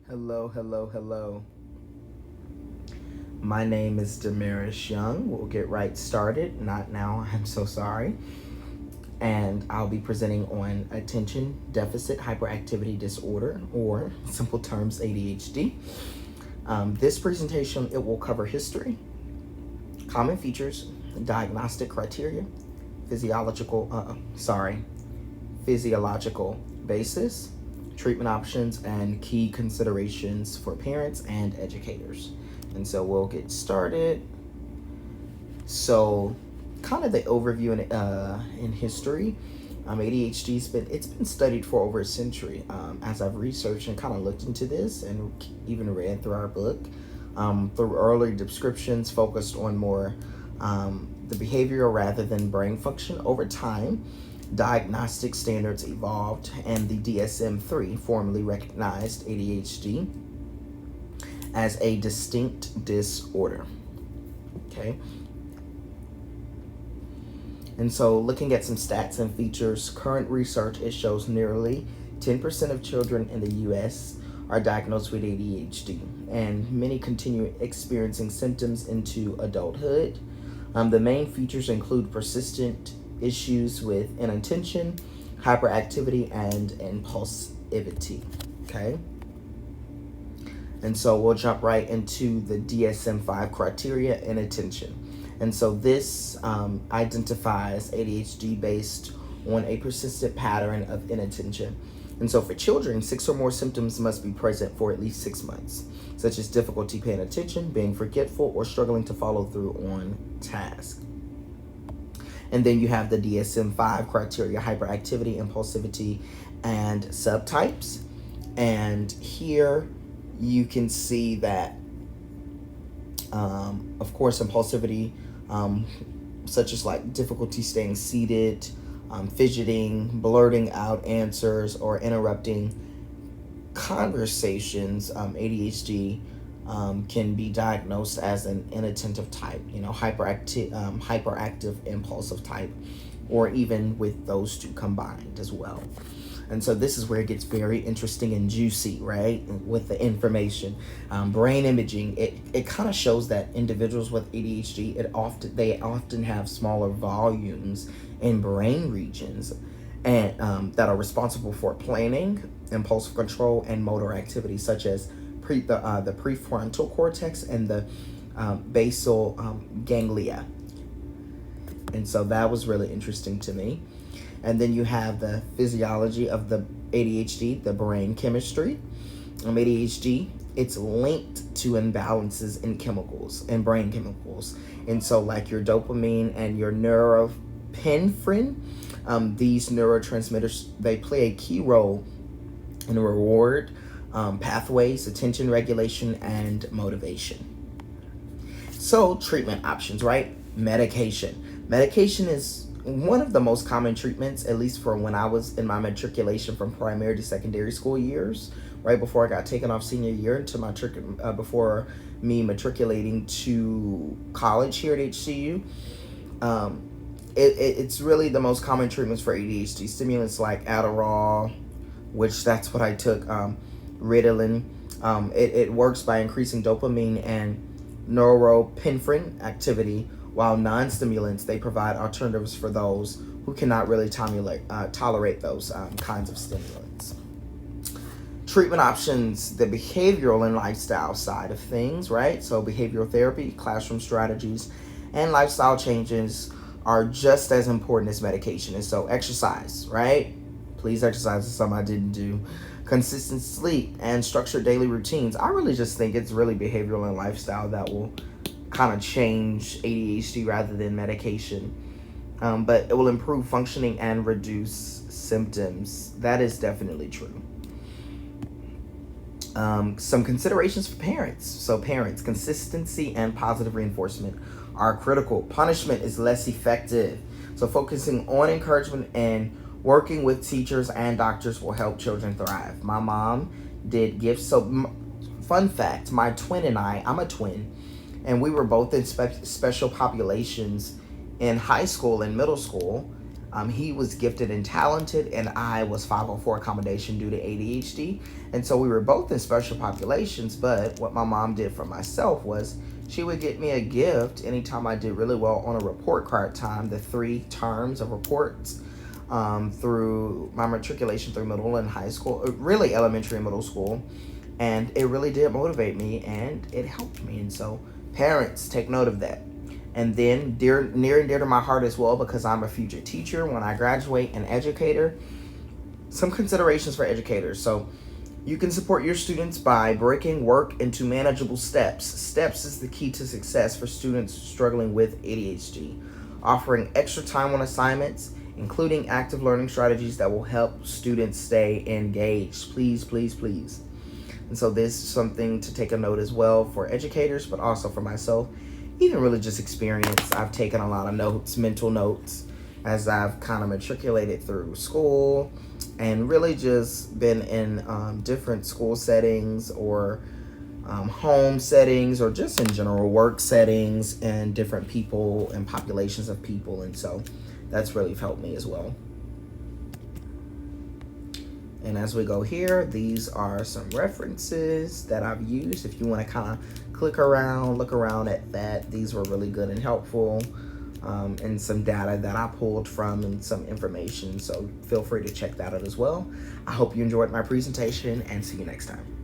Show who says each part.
Speaker 1: Hello, hello, hello. My name is Damaris Young. We'll get right started. Not now, I'm so sorry. And I'll be presenting on attention deficit hyperactivity disorder, or simple terms ADHD. This presentation, it will cover history, common features, diagnostic criteria, physiological basis, treatment options, and key considerations for parents and educators. And so we'll get started. So, kind of the overview in history. ADHD's been studied for over a century. As I've researched and kind of looked into this, and even read through our book, through early descriptions focused on more the behavioral rather than brain function. Over time, diagnostic standards evolved, and the DSM-3 formally recognized ADHD as a distinct disorder. Okay. And so, looking at some stats and features, current research, it shows nearly 10% of children in the U.S. are diagnosed with ADHD, and many continue experiencing symptoms into adulthood. The main features include persistent issues with inattention, hyperactivity, and impulsivity. Okay. And so we'll jump right into the DSM-5 criteria in attention. And so this identifies ADHD based on a persistent pattern of inattention. And so for children, 6 or more symptoms must be present for at least 6 months, such as difficulty paying attention, being forgetful, or struggling to follow through on tasks. And then you have the DSM-5 criteria: hyperactivity, impulsivity, and subtypes. And here you can see that, of course, impulsivity, such as like difficulty staying seated, fidgeting, blurting out answers, or interrupting conversations. ADHD can be diagnosed as an inattentive type, hyperactive impulsive type, or even with those two combined as well. And so this is where it gets very interesting and juicy, right? With the information, brain imaging, it kind of shows that individuals with ADHD, they often have smaller volumes in brain regions, and that are responsible for planning, impulsive control, and motor activity, such as the prefrontal cortex and the basal ganglia. And so that was really interesting to me. And then you have the physiology of the ADHD, the brain chemistry. ADHD, it's linked to imbalances in chemicals and brain chemicals. And so like your dopamine and your norepinephrine, these neurotransmitters, they play a key role in reward pathways, attention regulation, and motivation. So treatment options, right? Medication. Medication is one of the most common treatments, at least for when I was in my matriculation from primary to secondary school years, right before I got taken off senior year into before me matriculating to college here at HCU. It's really the most common treatments for ADHD. Stimulants like Adderall, which that's what I took, Ritalin. It works by increasing dopamine and norepinephrine activity, while non-stimulants, they provide alternatives for those who cannot really tolerate those kinds of stimulants. Treatment options, the behavioral and lifestyle side of things, right? So behavioral therapy, classroom strategies, and lifestyle changes are just as important as medication. And so exercise, right? Please exercise is something I didn't do. Consistent sleep and structured daily routines. I really just think it's really behavioral and lifestyle that will kind of change ADHD rather than medication. But it will improve functioning and reduce symptoms. That is definitely true. Some considerations for parents. So parents, consistency and positive reinforcement are critical. Punishment is less effective. So focusing on encouragement and working with teachers and doctors will help children thrive. My mom did gifts. So fun fact, my twin and I'm a twin, and we were both in special populations in high school and middle school. He was gifted and talented, and I was 504 accommodation due to ADHD. And so we were both in special populations, but what my mom did for myself was she would get me a gift anytime I did really well on a report card time, the 3 terms of reports, through my matriculation through middle and high school, really elementary and middle school. And it really did motivate me, and it helped me. And so parents, take note of that. And then near and dear to my heart as well, because I'm a future teacher when I graduate, an educator, some considerations for educators. So you can support your students by breaking work into manageable steps. Steps is the key to success for students struggling with ADHD. Offering extra time on assignments, including active learning strategies that will help students stay engaged. Please, please, please. And so this is something to take a note as well for educators, but also for myself. Even really just experience. I've taken a lot of notes, mental notes, as I've kind of matriculated through school and really just been in different school settings or home settings, or just in general work settings and different people and populations of people. And so that's really helped me as well. And as we go here, these are some references that I've used. If you want to kind of click around, look around at that, these were really good and helpful, and some data that I pulled from and some information. So feel free to check that out as well. I hope you enjoyed my presentation, and see you next time.